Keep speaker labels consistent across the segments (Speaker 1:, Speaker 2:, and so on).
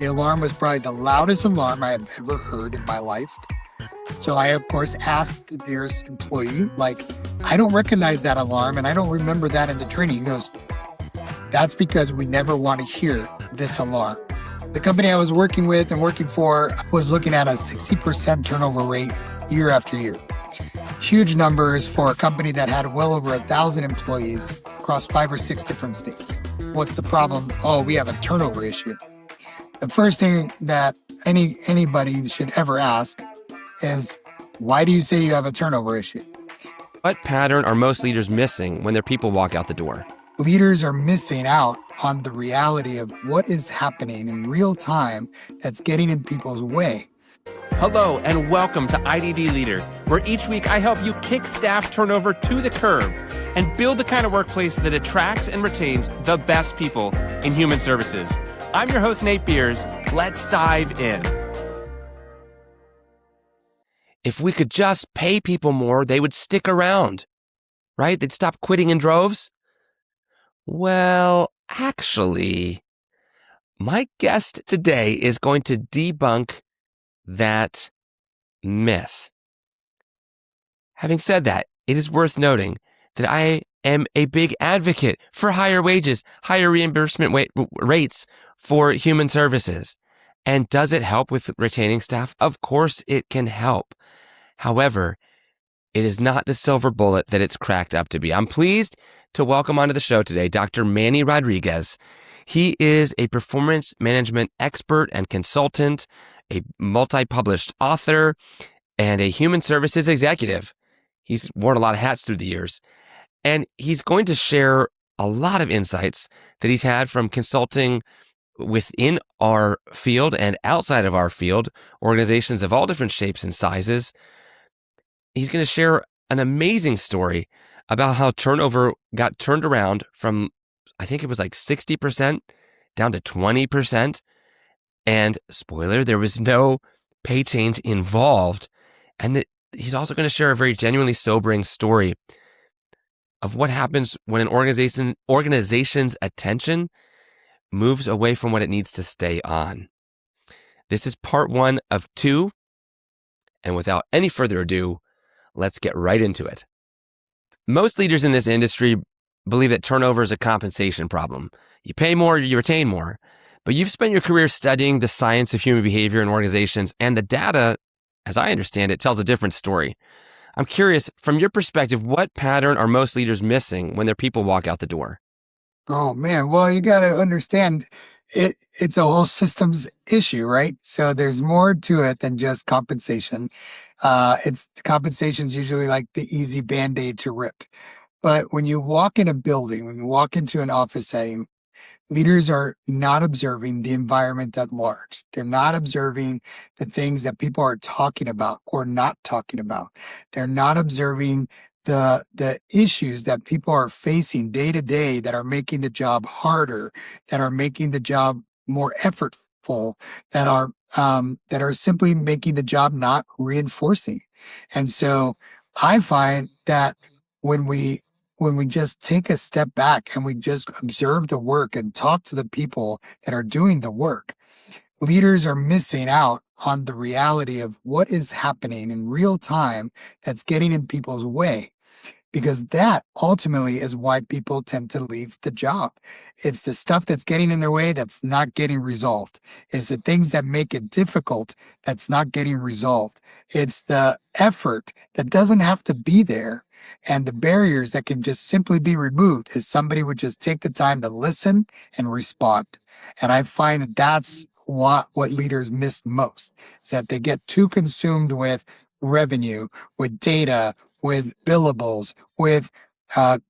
Speaker 1: The alarm was probably the loudest alarm I have ever heard in my life. So I, of course, asked the nearest employee, like, I don't recognize that alarm and I don't remember that in the training. He goes, that's because we never want to hear this alarm. The company I was working with and working for was looking at a 60% turnover rate year after year. Huge numbers for a company that had well over 1,000 employees across 5 or 6 different states. What's the problem? Oh, we have a turnover issue. The first thing that anybody should ever ask is, why do you say you have a turnover issue?
Speaker 2: What pattern are most leaders missing when their people walk out the door?
Speaker 1: Leaders are missing out on the reality of what is happening in real time that's getting in people's way.
Speaker 2: Hello and welcome to IDD Leader, where each week I help you kick staff turnover to the curb and build the kind of workplace that attracts and retains the best people in human services. I'm your host, Nate Beers. Let's dive in. If we could just pay people more, they would stick around, right? They'd stop quitting in droves. Well, actually, my guest today is going to debunk that myth. Having said that, it is worth noting that I am a big advocate for higher wages, higher reimbursement rates for human services. And does it help with retaining staff? Of course it can help. However, it is not the silver bullet that it's cracked up to be. I'm pleased to welcome onto the show today Dr. Manny Rodriguez. He is a performance management expert and consultant, a multi-published author, and a human services executive. He's worn a lot of hats through the years, and he's going to share a lot of insights that he's had from consulting within our field and outside of our field, organizations of all different shapes and sizes. He's going to share an amazing story about how turnover got turned around from, I think it was like 60% down to 20%. And spoiler, there was no pay change involved. And that he's also going to share a very genuinely sobering story of what happens when an organization's attention moves away from what it needs to stay on. This is part 1 of 2. And without any further ado, let's get right into it. Most leaders in this industry believe that turnover is a compensation problem. You pay more, you retain more. But you've spent your career studying the science of human behavior in organizations, and the data, as I understand it, tells a different story. I'm curious, from your perspective, what pattern are most leaders missing when their people walk out the door?
Speaker 1: Oh man, well, you got to understand it's a whole systems issue, right? So there's more to it than just compensation. Compensation's usually like the easy band-aid to rip. But when you walk in a building, when you walk into an office setting, leaders are not observing the environment at large. They're not observing the things that people are talking about or not talking about. They're not observing the issues that people are facing day to day that are making the job harder, that are making the job more effortful, that are simply making the job not reinforcing. And so I find that when we just take a step back and we just observe the work and talk to the people that are doing the work, leaders are missing out on the reality of what is happening in real time that's getting in people's way. Because that ultimately is why people tend to leave the job. It's the stuff that's getting in their way that's not getting resolved. It's the things that make it difficult that's not getting resolved. It's the effort that doesn't have to be there and the barriers that can just simply be removed if somebody would just take the time to listen and respond. And I find that that's what leaders miss most, is that they get too consumed with revenue, with data, with billables, with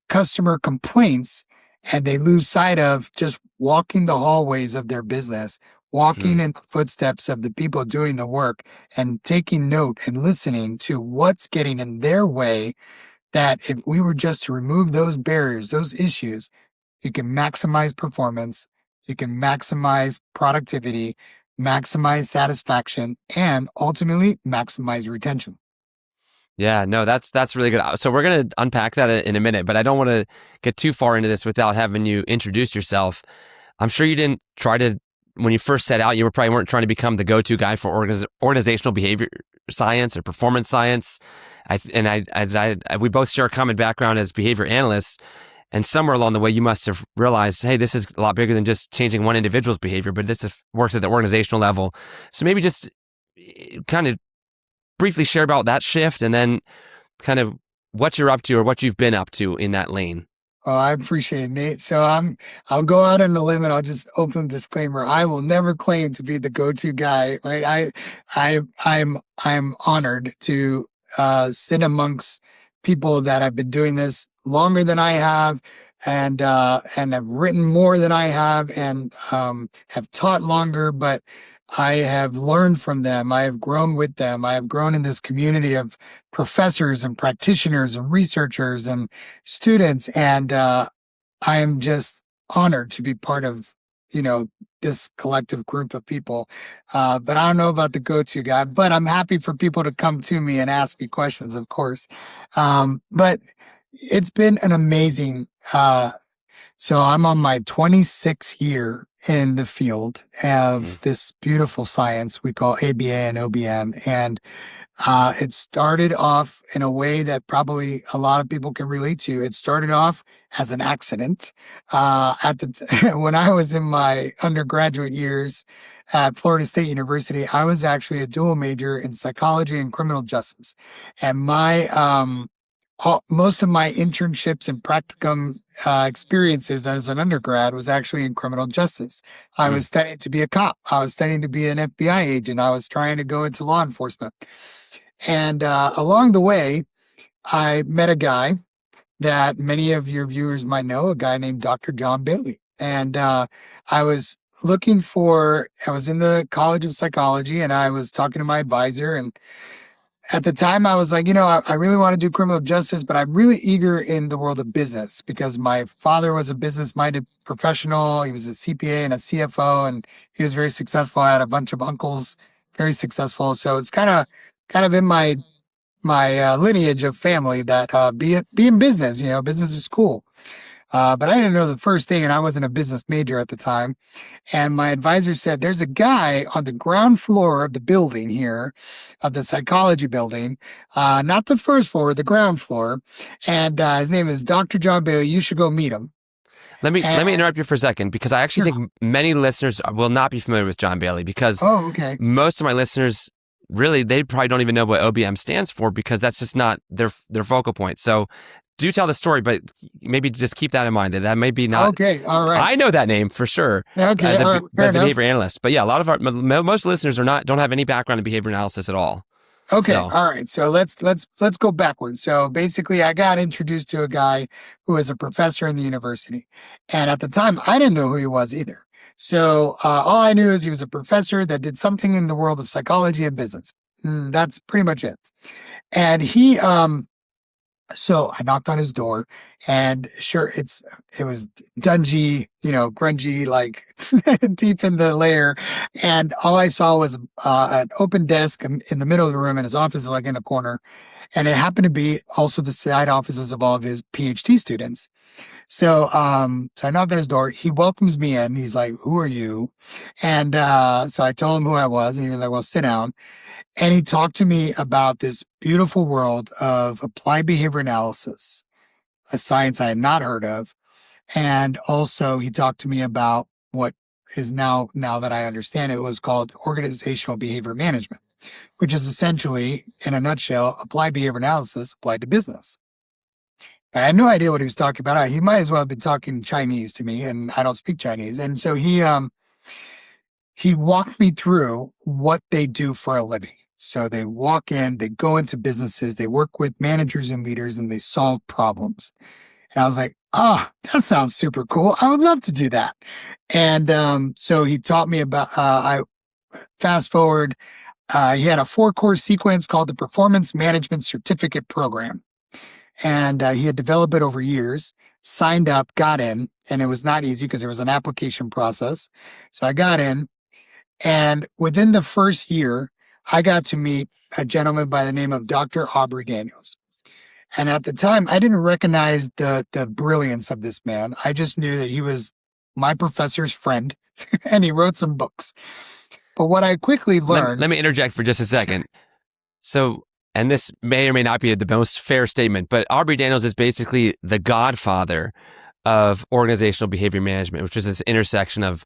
Speaker 1: customer complaints, and they lose sight of just walking the hallways of their business, walking in the footsteps of the people doing the work and taking note and listening to what's getting in their way, that if we were just to remove those barriers, those issues, you can maximize performance, you can maximize productivity, maximize satisfaction, and ultimately maximize retention.
Speaker 2: Yeah, no, that's really good. So we're going to unpack that in a minute, but I don't want to get too far into this without having you introduce yourself. I'm sure you didn't try to when you first set out, you probably weren't trying to become the go-to guy for organizational behavior science or performance science. We both share a common background as behavior analysts. And somewhere along the way, you must have realized, hey, this is a lot bigger than just changing one individual's behavior, but this works at the organizational level. So maybe just kind of briefly share about that shift and then kind of what you're up to or what you've been up to in that lane.
Speaker 1: Oh, I appreciate it, Nate. So I'll go out on the limb and I'll just open disclaimer. I will never claim to be the go-to guy, right? I'm honored to sit amongst people that have been doing this longer than I have and have written more than I have and have taught longer, but I have learned from them. I have grown with them. I have grown in this community of professors and practitioners and researchers and students. And I am just honored to be part of, this collective group of people. But I don't know about the go-to guy, but I'm happy for people to come to me and ask me questions, of course. But it's been an amazing, so I'm on my 26th year in the field of this beautiful science we call ABA and OBM. And it started off in a way that probably a lot of people can relate to. It started off as an accident. When I was in my undergraduate years at Florida State University, I was actually a dual major in psychology and criminal justice. And most of my internships and practicum experiences as an undergrad was actually in criminal justice. I was studying to be a cop. I was studying to be an FBI agent. I was trying to go into law enforcement. And along the way, I met a guy that many of your viewers might know, a guy named Dr. John Bailey. And I was in the College of Psychology, and I was talking to my advisor, and at the time, I was like, I really want to do criminal justice, but I'm really eager in the world of business because my father was a business-minded professional. He was a CPA and a CFO, and he was very successful. I had a bunch of uncles, very successful. So it's kind of in my lineage of family that be in business. Business is cool. But I didn't know the first thing, and I wasn't a business major at the time. And my advisor said, there's a guy on the ground floor of the building here, of the psychology building, not the first floor, the ground floor. And his name is Dr. John Bailey. You should go meet him.
Speaker 2: Let me interrupt you for a second because I actually think many listeners will not be familiar with John Bailey because most of my listeners really, they probably don't even know what OBM stands for because that's just not their focal point. So do tell the story, but maybe just keep that in mind that may be not.
Speaker 1: Okay, all right.
Speaker 2: I know that name for sure.
Speaker 1: Okay,
Speaker 2: as a behavior analyst, but yeah, a lot of most listeners don't have any background in behavior analysis at all.
Speaker 1: Okay, all right. So let's go backwards. So basically, I got introduced to a guy who was a professor in the university, and at the time, I didn't know who he was either. So all I knew is he was a professor that did something in the world of psychology and business. That's pretty much it. And he So I knocked on his door, and sure, it was dungy, grungy, like deep in the lair. And all I saw was an open desk in the middle of the room, and his office is like in a corner. And it happened to be also the side offices of all of his PhD students. So I knocked on his door. He welcomes me in. He's like, "Who are you?" And so I told him who I was, and he was like, "Well, sit down." And he talked to me about this beautiful world of applied behavior analysis, a science I had not heard of. And also he talked to me about what is now that I understand it, was called organizational behavior management, which is essentially, in a nutshell, applied behavior analysis applied to business. I had no idea what he was talking about. He might as well have been talking Chinese to me, and I don't speak Chinese. And so he walked me through what they do for a living. So they walk in, they go into businesses, they work with managers and leaders, and they solve problems. And I was like, that sounds super cool. I would love to do that. And so he taught me about, I fast forward, he had a 4-course sequence called the Performance Management Certificate Program. And he had developed it over years, signed up, got in, and it was not easy because there was an application process. So I got in, and within the first year, I got to meet a gentleman by the name of Dr. Aubrey Daniels. And at the time, I didn't recognize the brilliance of this man. I just knew that he was my professor's friend, and he wrote some books. But what I quickly learned...
Speaker 2: Let me interject for just a second. So, and this may or may not be the most fair statement, but Aubrey Daniels is basically the godfather of organizational behavior management, which is this intersection of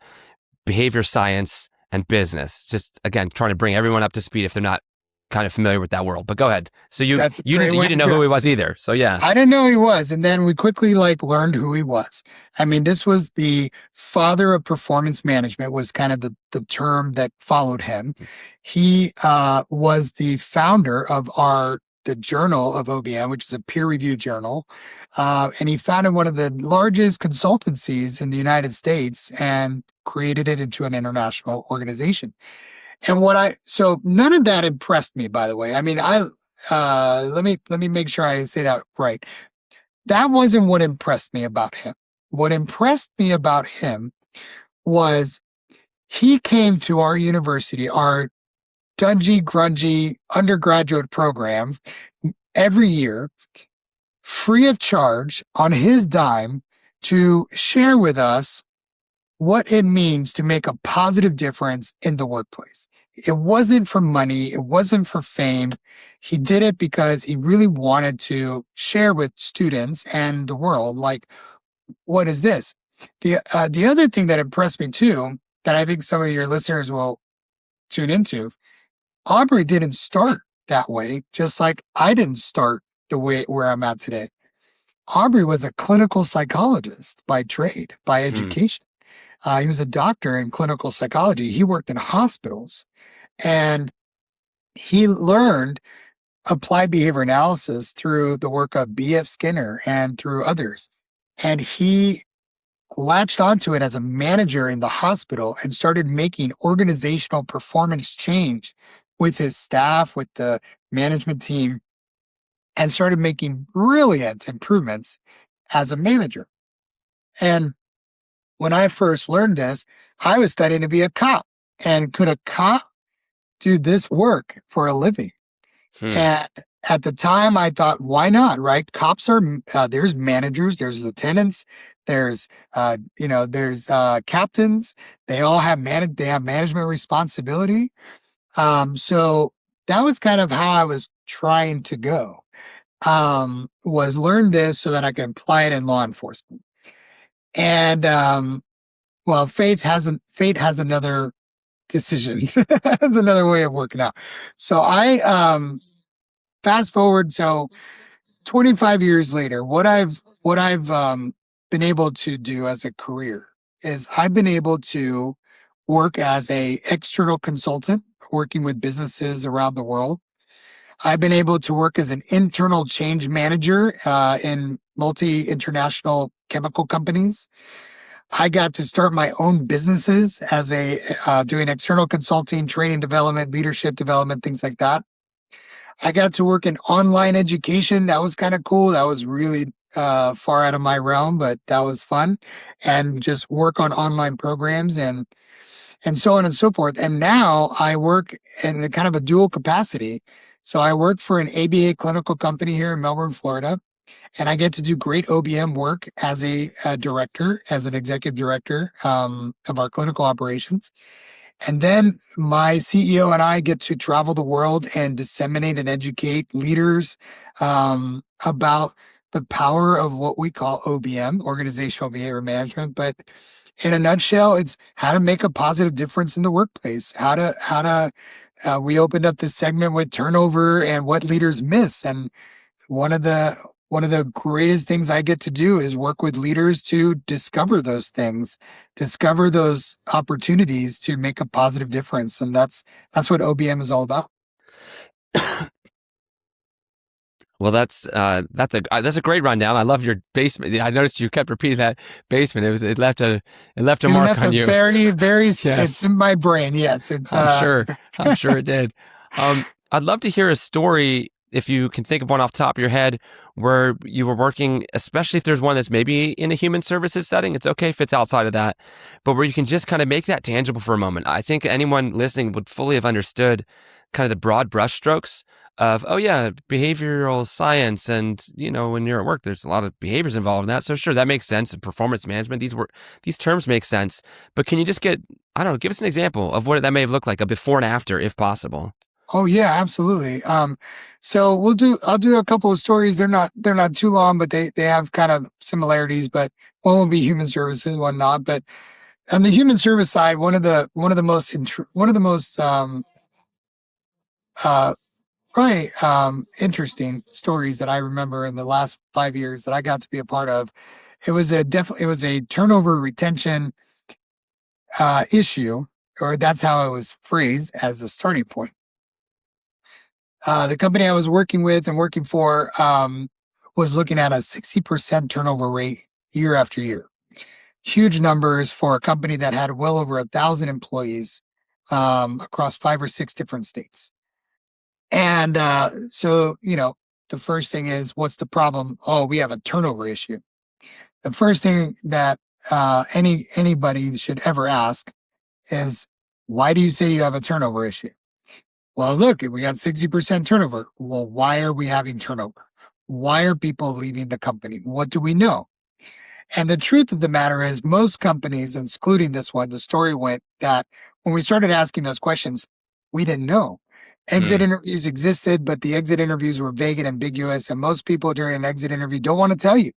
Speaker 2: behavior science and business. Just, again, trying to bring everyone up to speed if they're not kind of familiar with that world. But go ahead. So you didn't know who he was either. So yeah.
Speaker 1: I didn't know who he was. And then we quickly learned who he was. I mean, this was the father of performance management, was kind of the term that followed him. He was the founder of the Journal of OBM, which is a peer-reviewed journal. And he founded one of the largest consultancies in the United States and created it into an international organization. And so none of that impressed me, by the way. I mean, let me make sure I say that right. That wasn't what impressed me about him. What impressed me about him was he came to our university, our dungy, grungy undergraduate program, every year, free of charge, on his dime, to share with us what it means to make a positive difference in the workplace. It wasn't for money. It wasn't for fame. He did it because he really wanted to share with students and the world, like, what is this? The other thing that impressed me too, that I think some of your listeners will tune into, Aubrey didn't start that way, just like I didn't start the way where I'm at today. Aubrey was a clinical psychologist by trade, by education. He was a doctor in clinical psychology. He worked in hospitals, and he learned applied behavior analysis through the work of B.F. Skinner and through others. And he latched onto it as a manager in the hospital and started making organizational performance change with his staff, with the management team, and started making brilliant improvements as a manager. And when I first learned this, I was studying to be a cop. And could a cop do this work for a living? And at the time, I thought, why not, right? Cops are, there's managers, there's lieutenants, there's captains. They all have management responsibility. So that was kind of how I was trying to go, was learn this so that I could apply it in law enforcement. And, well, fate has another decision. That's another way of working out. So I, fast forward. So 25 years later, what I've been able to do as a career is I've been able to work as a external consultant, working with businesses around the world. I've been able to work as an internal change manager in multi-international chemical companies. I got to start my own businesses as doing external consulting, training development, leadership development, things like that. I got to work in online education. That was kind of cool. That was really far out of my realm, but that was fun. And just work on online programs and so on and so forth. And now I work in a kind of a dual capacity. So I work for an ABA clinical company here in Melbourne, Florida, and I get to do great OBM work as a director, as an executive director of our clinical operations. And then my CEO and I get to travel the world and disseminate and educate leaders about the power of what we call OBM, organizational behavior management. But in a nutshell, it's how to make a positive difference in the workplace, we opened up this segment with turnover and what leaders miss. And one of the greatest things I get to do is work with leaders to discover those things, discover those opportunities to make a positive difference. And that's what OBM is all about.
Speaker 2: Well, that's a great rundown. I love your basement. I noticed you kept repeating that basement. It left a mark on you.
Speaker 1: Very, very.
Speaker 2: Yes.
Speaker 1: It's in my brain. Yes,
Speaker 2: I'm sure it did. I'd love to hear a story, if you can think of one off the top of your head, where you were working, especially if there's one that's maybe in a human services setting. It's okay if it's outside of that, but where you can just kind of make that tangible for a moment. I think anyone listening would fully have understood kind of the broad brushstrokes of, oh yeah, behavioral science, and when you're at work, there's a lot of behaviors involved in that. So sure, that makes sense. And performance management, these terms make sense. But can you just I don't know, give us an example of what that may have looked like, a before and after, if possible.
Speaker 1: Oh yeah, absolutely. So I'll do a couple of stories. They're not too long, but they have kind of similarities, but one will be human services, one not. But on the human service side, one of the most uh probably interesting stories that I remember in the last 5 years that I got to be a part of. It was a turnover retention issue, or that's how it was phrased as a starting point. The company I was working with and working for was looking at a 60% turnover rate year after year. Huge numbers for a company that had well over 1,000 employees across 5 or 6 different states. And the first thing is, what's the problem? Oh, we have a turnover issue. The first thing that anybody should ever ask is, why do you say you have a turnover issue? Well, look, we got 60% turnover. Well, why are we having turnover? Why are people leaving the company? What do we know? And the truth of the matter is, most companies, including this one, the story went that when we started asking those questions, we didn't know. Exit interviews existed, but the exit interviews were vague and ambiguous. And most people during an exit interview don't want to tell you.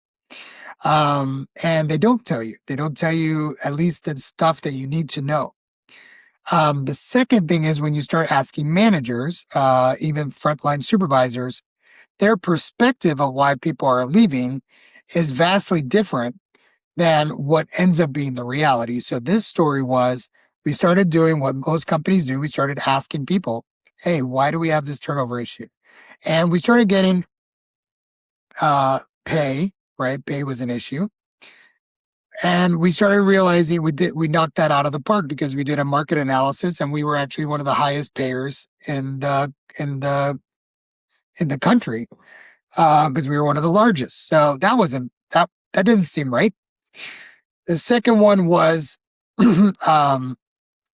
Speaker 1: And they don't tell you. They don't tell you at least the stuff that you need to know. The second thing is, when you start asking managers, even frontline supervisors, their perspective of why people are leaving is vastly different than what ends up being the reality. So this story was, we started doing what most companies do. We started asking people, hey, why do we have this turnover issue? And we started getting pay, right? Pay was an issue. And we started realizing we knocked that out of the park because we did a market analysis, and we were actually one of the highest payers in the country because we were one of the largest. So that didn't seem right. The second one was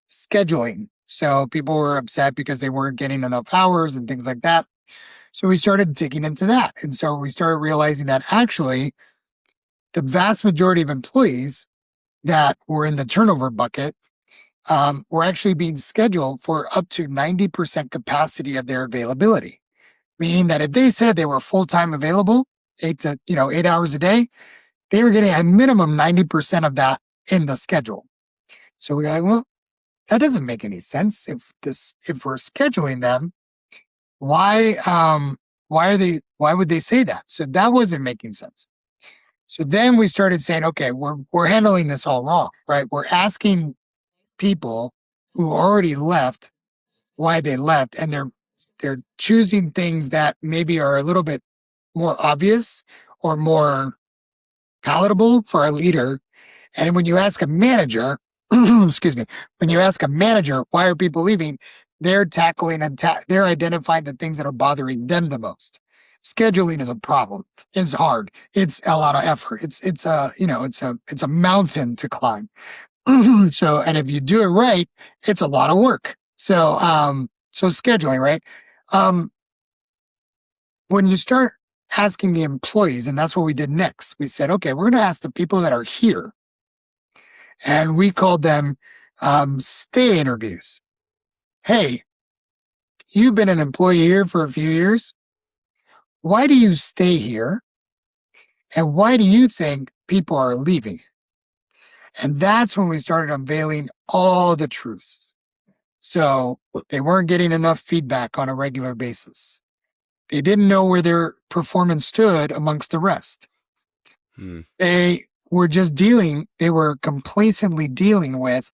Speaker 1: scheduling. So people were upset because they weren't getting enough hours and things like that. So we started digging into that, and so we started realizing that actually the vast majority of employees that were in the turnover bucket were actually being scheduled for up to 90% capacity of their availability. Meaning that if they said they were full-time available, 8 hours a day, they were getting a minimum 90% of that in the schedule. So we're like, well, that doesn't make any sense. If we're scheduling them, why would they say that? So that wasn't making sense. So then we started saying, okay, we're handling this all wrong, right? We're asking people who already left why they left, and they're choosing things that maybe are a little bit more obvious or more palatable for a leader. And when you ask a manager, excuse me, when you ask a manager, why are people leaving? They're tackling and they're identifying the things that are bothering them the most. Scheduling is a problem. It's hard. It's a lot of effort. It's a mountain to climb. So, and if you do it right, it's a lot of work. So scheduling, right? When you start asking the employees, and that's what we did next, we said, okay, we're going to ask the people that are here, and we called them stay interviews. Hey, you've been an employee here for a few years. Why do you stay here? And why do you think people are leaving? And that's when we started unveiling all the truths. So they weren't getting enough feedback on a regular basis. They didn't know where their performance stood amongst the rest. They were complacently dealing with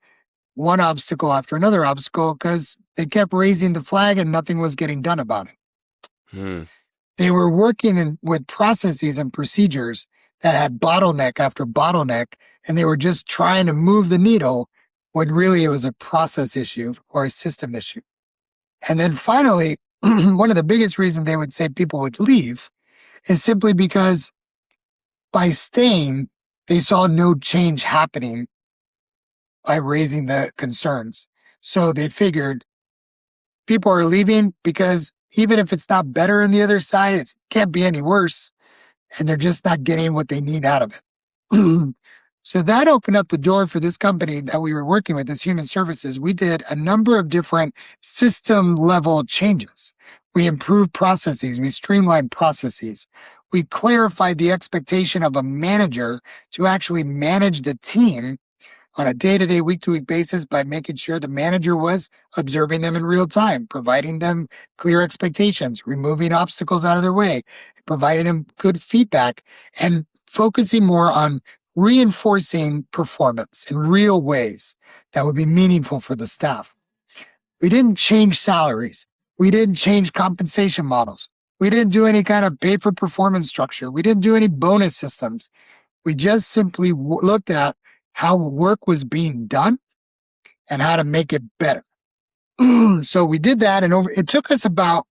Speaker 1: one obstacle after another obstacle because they kept raising the flag and nothing was getting done about it. They were working with processes and procedures that had bottleneck after bottleneck, and they were just trying to move the needle when really it was a process issue or a system issue. And then finally, one of the biggest reasons they would say people would leave is simply because by staying, they saw no change happening by raising the concerns. So they figured people are leaving because even if it's not better on the other side, it can't be any worse. And they're just not getting what they need out of it. So that opened up the door for this company that we were working with, this human services. We did a number of different system level changes. We improved processes. We streamlined processes. We clarified the expectation of a manager to actually manage the team on a day-to-day, week-to-week basis by making sure the manager was observing them in real time, providing them clear expectations, removing obstacles out of their way, providing them good feedback, and focusing more on reinforcing performance in real ways that would be meaningful for the staff. We didn't change salaries. We didn't change compensation models. We didn't do any kind of pay for performance structure. We didn't do any bonus systems. We just simply looked at how work was being done and how to make it better. So we did that, and it took us about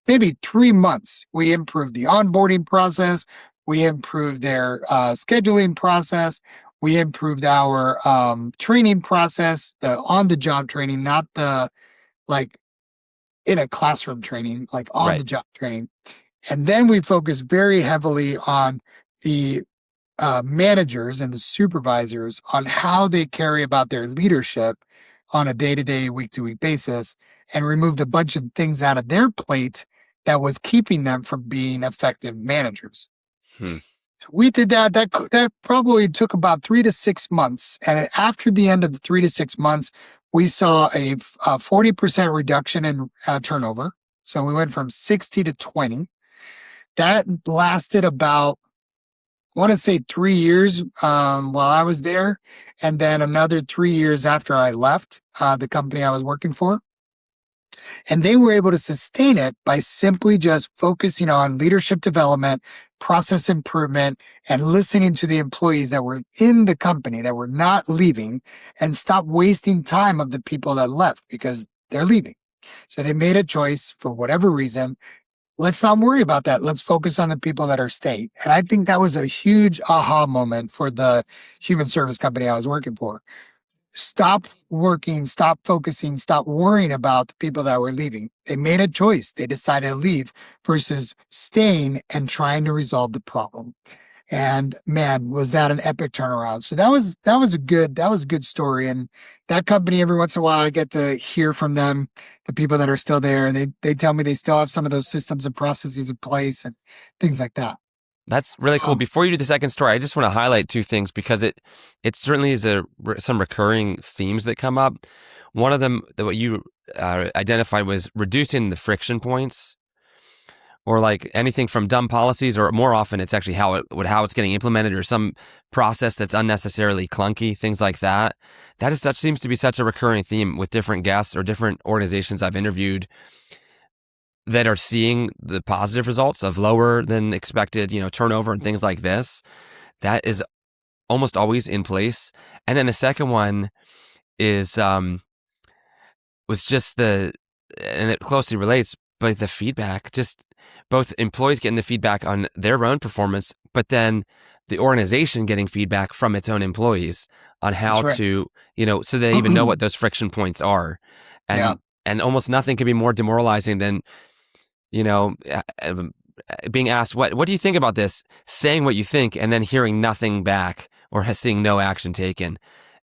Speaker 1: maybe 3 months. We improved the onboarding process. We improved their scheduling process. We improved our training process, the on-the-job training, not the like in a classroom training, like on-the-job training. And then we focused very heavily on the managers and the supervisors on how they carry about their leadership on a day-to-day, week-to-week basis, and removed a bunch of things out of their plate that was keeping them from being effective managers. We did that. That probably took about 3 to 6 months. And after the end of the 3 to 6 months, we saw a 40% reduction in turnover. So we went from 60 to 20. That lasted about, I want to say 3 years while I was there, and then another 3 years after I left the company I was working for. And they were able to sustain it by simply just focusing on leadership development, process improvement, and listening to the employees that were in the company that were not leaving, and stop wasting time of the people that left because they're leaving. So they made a choice for whatever reason. Let's not worry about that. Let's focus on the people that are staying. And I think that was a huge aha moment for the human service company I was working for. Stop working, stop focusing, stop worrying about the people that were leaving. They made a choice. They decided to leave versus staying and trying to resolve the problem. And man, was that an epic turnaround. So that was a good story. And that company, every once in a while, I get to hear from them, the people that are still there, and they tell me they still have some of those systems and processes in place and things like that.
Speaker 2: That's really cool. Before you do the second story, I just want to highlight two things because it certainly is some recurring themes that come up. One of them, that what you identified, was reducing the friction points, or like anything from dumb policies, or more often it's actually how it's getting implemented, or some process that's unnecessarily clunky, things like that. Seems to be such a recurring theme with different guests or different organizations I've interviewed that are seeing the positive results of lower than expected, turnover and things like this. That is almost always in place. And then the second one is was just and it closely relates, but the feedback, just both employees getting the feedback on their own performance, but then the organization getting feedback from its own employees on how to, so they even know what those friction points are. And almost nothing can be more demoralizing than, being asked, what do you think about this, saying what you think, and then hearing nothing back or seeing no action taken.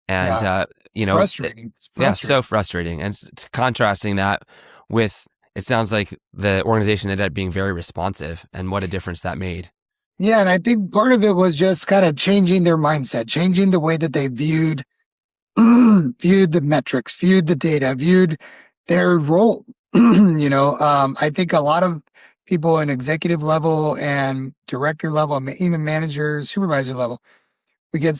Speaker 2: And,
Speaker 1: frustrating. It's frustrating.
Speaker 2: Yeah, so frustrating. And contrasting that with, it sounds like the organization ended up being very responsive, and what a difference that made.
Speaker 1: Yeah. And I think part of it was just kind of changing their mindset, changing the way that they viewed the metrics, viewed the data, viewed their role. I think a lot of people in executive level and director level, even manager, supervisor level, they get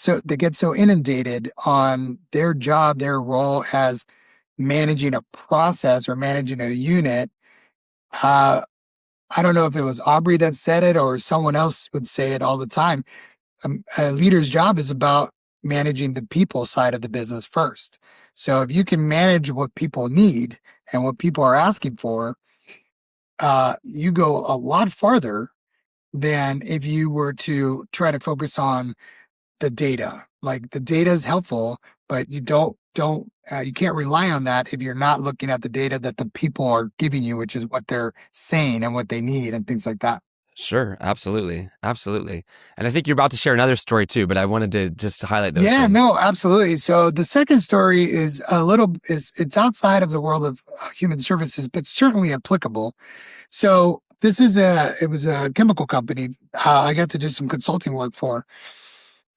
Speaker 1: so inundated on their job, their role as managing a process or managing a unit. I don't know if it was Aubrey that said it or someone else would say it all the time. A leader's job is about managing the people side of the business first. So if you can manage what people need and what people are asking for, you go a lot farther than if you were to try to focus on the data. Like, the data is helpful, but you don't don't, you can't rely on that if you're not looking at the data that the people are giving you, which is what they're saying and what they need and things like that.
Speaker 2: Sure, absolutely, absolutely. And I think you're about to share another story too, but I wanted to just highlight those
Speaker 1: Yeah,
Speaker 2: things.
Speaker 1: no, absolutely. So the second story is it's outside of the world of human services, but certainly applicable. So this is it was a chemical company I got to do some consulting work for.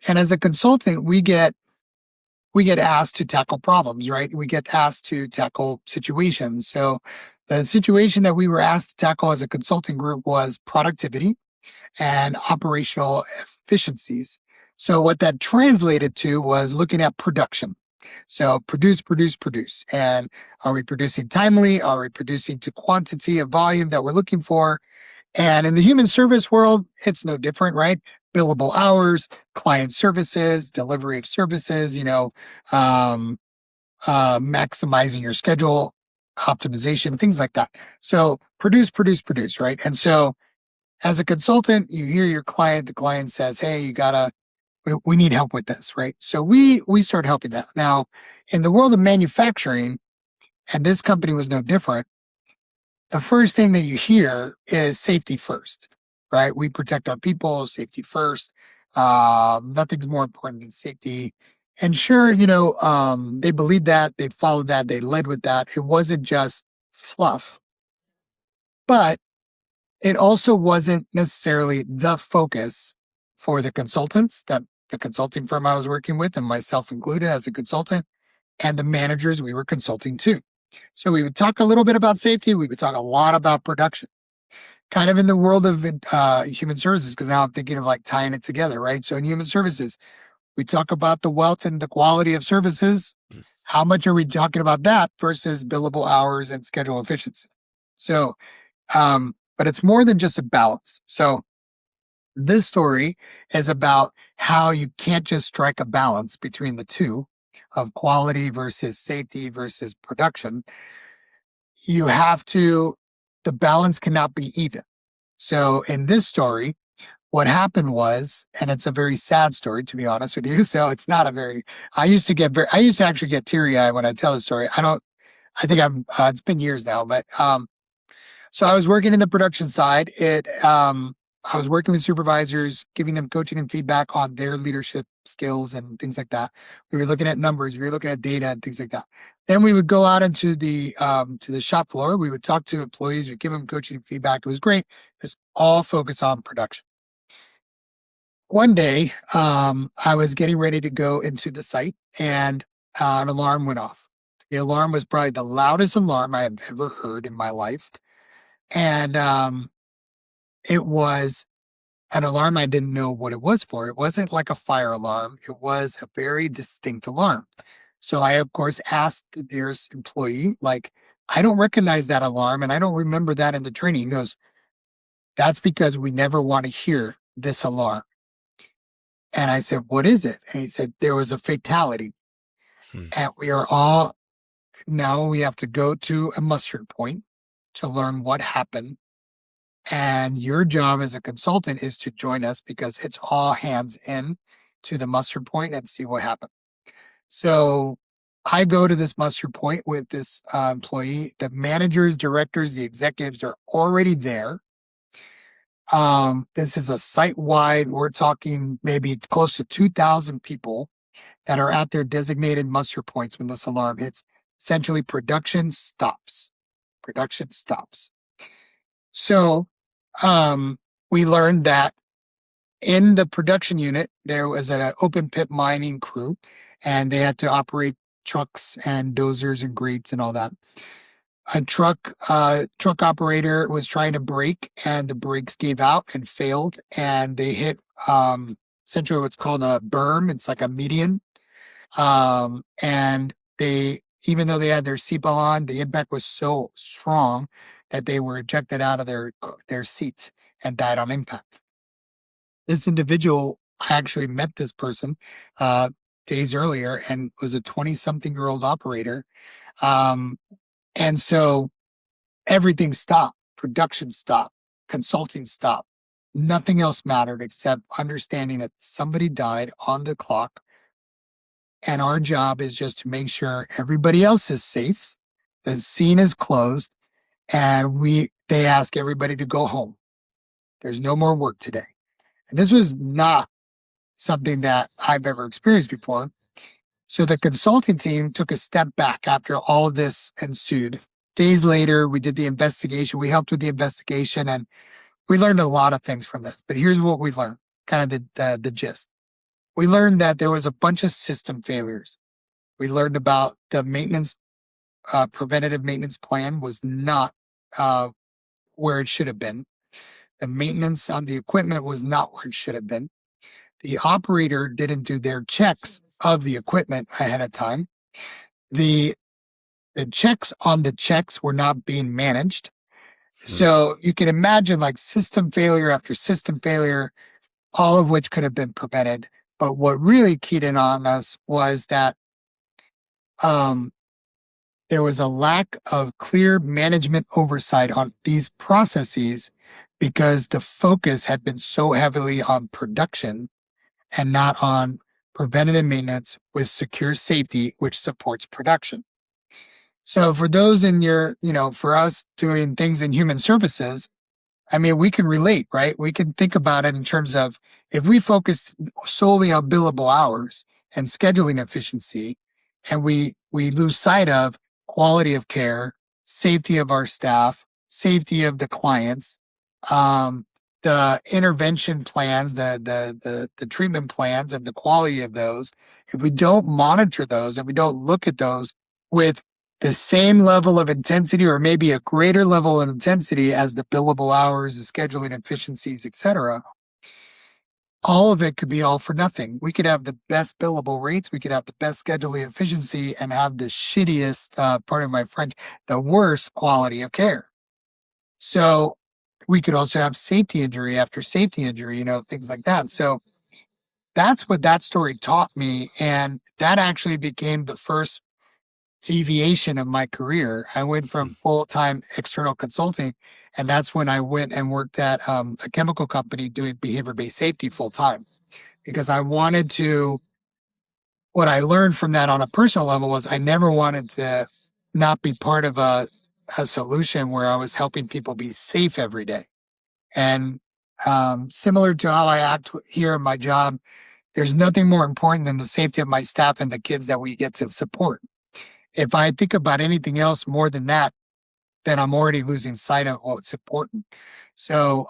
Speaker 1: And as a consultant, we get asked to tackle problems, right? We get asked to tackle situations. So the situation that we were asked to tackle as a consulting group was productivity and operational efficiencies. So what that translated to was looking at production. So produce, produce, produce. And are we producing timely? Are we producing to quantity of volume that we're looking for? And in the human service world, it's no different, right? Billable hours, client services, delivery of services, um, maximizing your schedule, optimization, things like that. So produce, produce, produce, right? And so as a consultant, you hear your client, the client says, hey, we need help with this, right? So we start helping that. Now, in the world of manufacturing, and this company was no different, the first thing that you hear is safety first, right? We protect our people, safety first. Nothing's more important than safety. And sure, they believed that, they followed that, they led with that. It wasn't just fluff, but it also wasn't necessarily the focus for the consultants that the consulting firm I was working with, and myself included as a consultant, and the managers we were consulting to. So we would talk a little bit about safety. We would talk a lot about production, kind of in the world of human services, because now I'm thinking of like tying it together, right? So in human services, we talk about the wealth and the quality of services. How much are we talking about that versus billable hours and schedule efficiency? So, but it's more than just a balance. So this story is about how you can't just strike a balance between the two of quality versus safety versus production. You have to, the balance cannot be even. So in this story, what happened was, and it's a very sad story to be honest with you. So it's not a very, I used to actually get teary eyed when I tell the story. I think it's been years now, but so I was working in the production side. I was working with supervisors, giving them coaching and feedback on their leadership skills and things like that. We were looking at numbers, we were looking at data and things like that. Then we would go out into the to the shop floor. We would talk to employees, we'd give them coaching and feedback. It was great. It was all focused on production. One day, I was getting ready to go into the site, and an alarm went off. The alarm was probably the loudest alarm I have ever heard in my life, and it was an alarm I didn't know what it was for. It wasn't like a fire alarm. It was a very distinct alarm. So I, of course, asked the nearest employee, like, I don't recognize that alarm and I don't remember that in the training. He goes, that's because we never want to hear this alarm. And I said, what is it? And he said, there was a fatality.
Speaker 2: Hmm.
Speaker 1: And we are all, now we have to go to a muster point to learn what happened. And your job as a consultant is to join us because it's all hands in to the muster point and see what happened. So I go to this muster point with this employee. The managers, directors, the executives are already there. This is a site wide, we're talking maybe close to 2,000 people that are at their designated muster points when this alarm hits. Essentially, production stops. Production stops. So we learned that in the production unit, there was an open pit mining crew, and they had to operate trucks and dozers and grates and all that. A truck operator was trying to brake, and the brakes gave out and failed, and they hit essentially what's called a berm. It's like a median, and they, even though they had their seatbelt on, the impact was so strong that they were ejected out of their seats and died on impact. This individual, I actually met this person uh, days earlier and was a 20-something-year-old operator. Um, and so everything stopped, production stopped, consulting stopped. Nothing else mattered except understanding that somebody died on the clock And our job is just to make sure everybody else is safe, the scene is closed, and they ask everybody to go home. There's no more work today. And this was not something that I've ever experienced before. So the consulting team took a step back after all of this ensued. Days later, we did the investigation. We helped with the investigation, and we learned a lot of things from this. But here's what we learned, kind of the gist. We learned that there was a bunch of system failures. We learned about the maintenance, preventative maintenance plan was not uh, where it should have been. The maintenance on the equipment was not where it should have been. The operator didn't do their checks of the equipment ahead of time. The checks on the checks were not being managed. So you can imagine like system failure after system failure, all of which could have been prevented. But what really keyed in on us was that um, there was a lack of clear management oversight on these processes because the focus had been so heavily on production and not on preventative maintenance with secure safety, which supports production. So for those in for us doing things in human services, I mean, we can relate, right? We can think about it in terms of if we focus solely on billable hours and scheduling efficiency, and we lose sight of quality of care, safety of our staff, safety of the clients, um, the intervention plans, the treatment plans, and the quality of those. If we don't monitor those and we don't look at those with the same level of intensity or maybe a greater level of intensity as the billable hours, the scheduling efficiencies, etc., all of it could be all for nothing. We could have the best billable rates, we could have the best scheduling efficiency, and have the shittiest, pardon my French, the worst quality of care. So we could also have safety injury after safety injury, things like that. So that's what that story taught me. And that actually became the first deviation of my career. I went from full-time external consulting, and that's when I went and worked at a chemical company doing behavior-based safety full-time because I wanted to. What I learned from that on a personal level was I never wanted to not be part of a solution where I was helping people be safe every day. And similar to how I act here in my job, there's nothing more important than the safety of my staff and the kids that we get to support. If I think about anything else more than that, then I'm already losing sight of what's important. So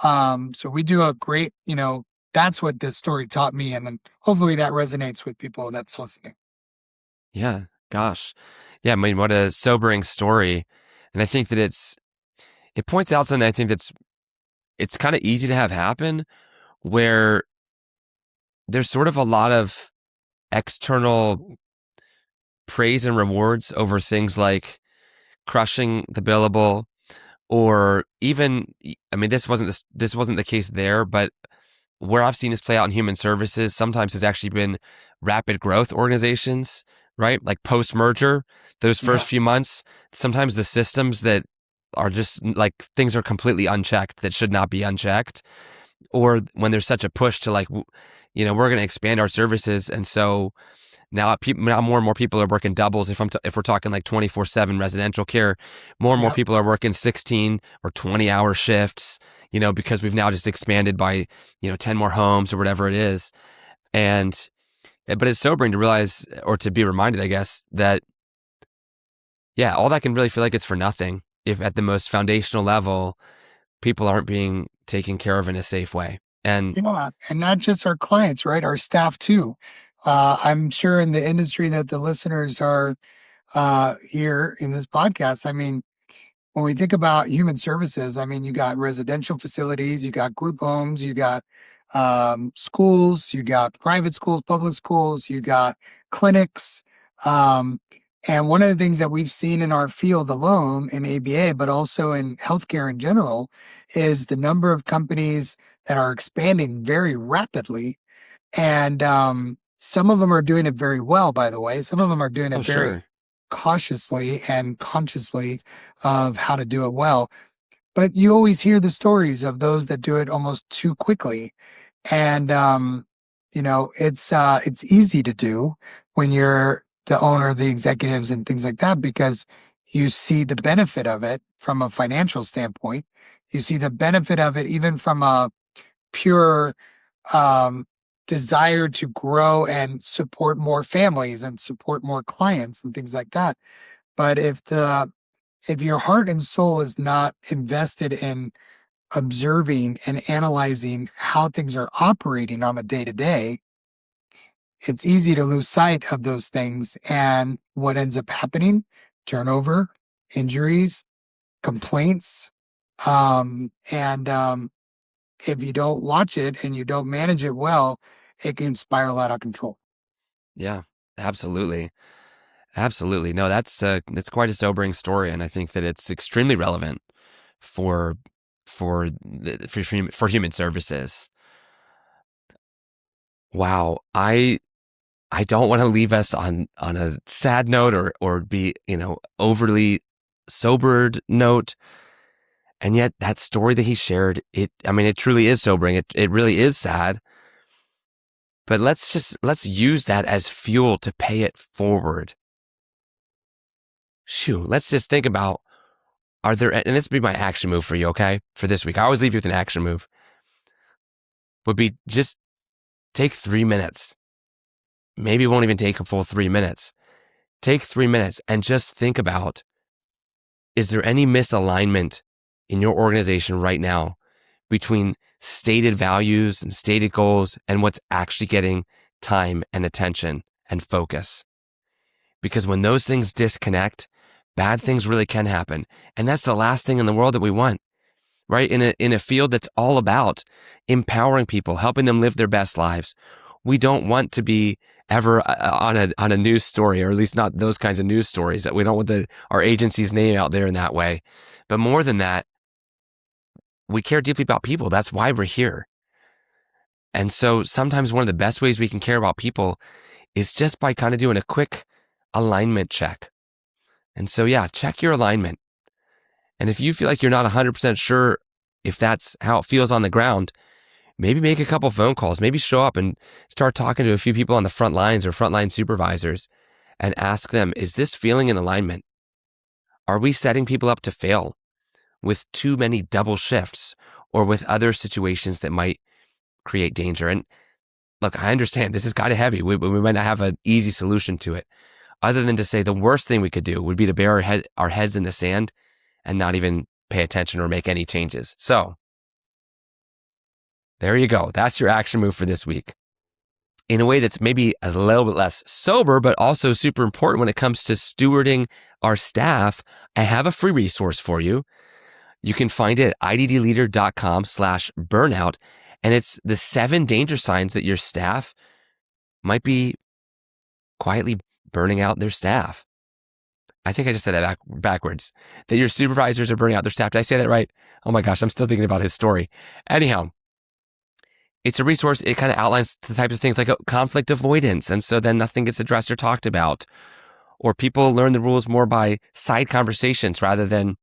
Speaker 1: we do a great, that's what this story taught me. And then hopefully that resonates with people that's listening.
Speaker 2: Yeah, gosh. Yeah, I mean, what a sobering story. And I think that it points out something I think it's kind of easy to have happen where there's sort of a lot of external praise and rewards over things like crushing the billable or even, I mean, this wasn't the case there, but where I've seen this play out in human services sometimes has actually been rapid growth organizations, right? Like post merger, those first few months, sometimes the systems that are just like things are completely unchecked that should not be unchecked. Or when there's such a push to like, we're going to expand our services. And so now more and more people are working doubles. If we're talking like 24/7 residential care, more and more people are working 16 or 20-hour shifts, because we've now just expanded by, 10 more homes or whatever it is. But it's sobering to realize or to be reminded, I guess, that, yeah, all that can really feel like it's for nothing if at the most foundational level, people aren't being taken care of in a safe way. And
Speaker 1: not just our clients, right? Our staff too. I'm sure in the industry that the listeners are here in this podcast, I mean, when we think about human services, I mean, you got residential facilities, you got group homes, you got schools, you got private schools, public schools, you got clinics. Um, and one of the things that we've seen in our field alone in ABA, but also in healthcare in general, is the number of companies that are expanding very rapidly. And some of them are doing it very well, by the way. Some of them are doing it very
Speaker 2: sure.
Speaker 1: cautiously and consciously of how to do it well. But you always hear the stories of those that do it almost too quickly. And It's easy to do when you're the owner, the executives and things like that, because you see the benefit of it from a financial standpoint. You see the benefit of it even from a pure um, desire to grow and support more families and support more clients and things like that. But if your heart and soul is not invested in observing and analyzing how things are operating on a day to day, it's easy to lose sight of those things. And what ends up happening? Turnover, injuries, complaints. And if you don't watch it and you don't manage it well, it can spiral out of control.
Speaker 2: Yeah, absolutely. Absolutely. No, that's quite a sobering story, and I think that it's extremely relevant for for human services. Wow. I don't want to leave us on a sad note or be, overly sobered note. And yet that story that he shared, it truly is sobering. It really is sad. But let's use that as fuel to pay it forward. Shoo, let's just think about, and this would be my action move for you, okay? For this week. I always leave you with an action move. Would be just take 3 minutes. Maybe it won't even take a full 3 minutes. Take 3 minutes and just think about, is there any misalignment in your organization right now between stated values and stated goals and what's actually getting time and attention and focus? Because when those things disconnect, bad things really can happen. And that's the last thing in the world that we want, right? In a field that's all about empowering people, helping them live their best lives. We don't want to be ever on a news story, or at least not those kinds of news stories. That we don't want our agency's name out there in that way. But more than that, we care deeply about people. That's why we're here. And so sometimes one of the best ways we can care about people is just by kind of doing a quick alignment check. And so, yeah, check your alignment. And if you feel like you're not 100% sure if that's how it feels on the ground, maybe make a couple phone calls, maybe show up and start talking to a few people on the front lines or frontline supervisors and ask them, is this feeling in alignment? Are we setting people up to fail with too many double shifts or with other situations that might create danger? And look, I understand this is kind of heavy. We might not have an easy solution to it, other than to say the worst thing we could do would be to bury our heads in the sand and not even pay attention or make any changes. So there you go. That's your action move for this week. In a way that's maybe a little bit less sober, but also super important when it comes to stewarding our staff, I have a free resource for you. You can find it at iddleader.com/burnout. And it's the 7 danger signs that your staff might be quietly burning out their staff. I think I just said that backwards. That your supervisors are burning out their staff. Did I say that right? Oh my gosh, I'm still thinking about his story. Anyhow, it's a resource. It kind of outlines the types of things like conflict avoidance. And so then nothing gets addressed or talked about. Or people learn the rules more by side conversations rather than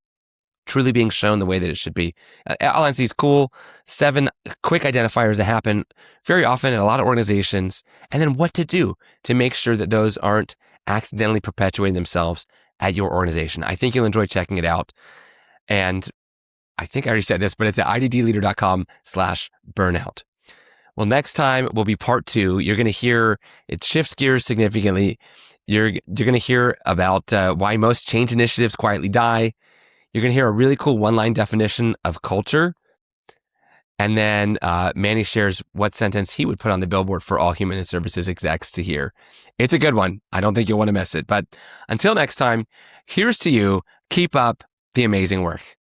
Speaker 2: truly being shown the way that it should be. It outlines these cool 7 quick identifiers that happen very often in a lot of organizations, and then what to do to make sure that those aren't accidentally perpetuating themselves at your organization. I think you'll enjoy checking it out. And I think I already said this, but it's at iddleader.com/burnout. Well, next time will be part 2. You're going to hear, it shifts gears significantly. You're going to hear about why most change initiatives quietly die. You're going to hear a really cool one-line definition of culture. And then Manny shares what sentence he would put on the billboard for all human services execs to hear. It's a good one. I don't think you'll want to miss it. But until next time, here's to you. Keep up the amazing work.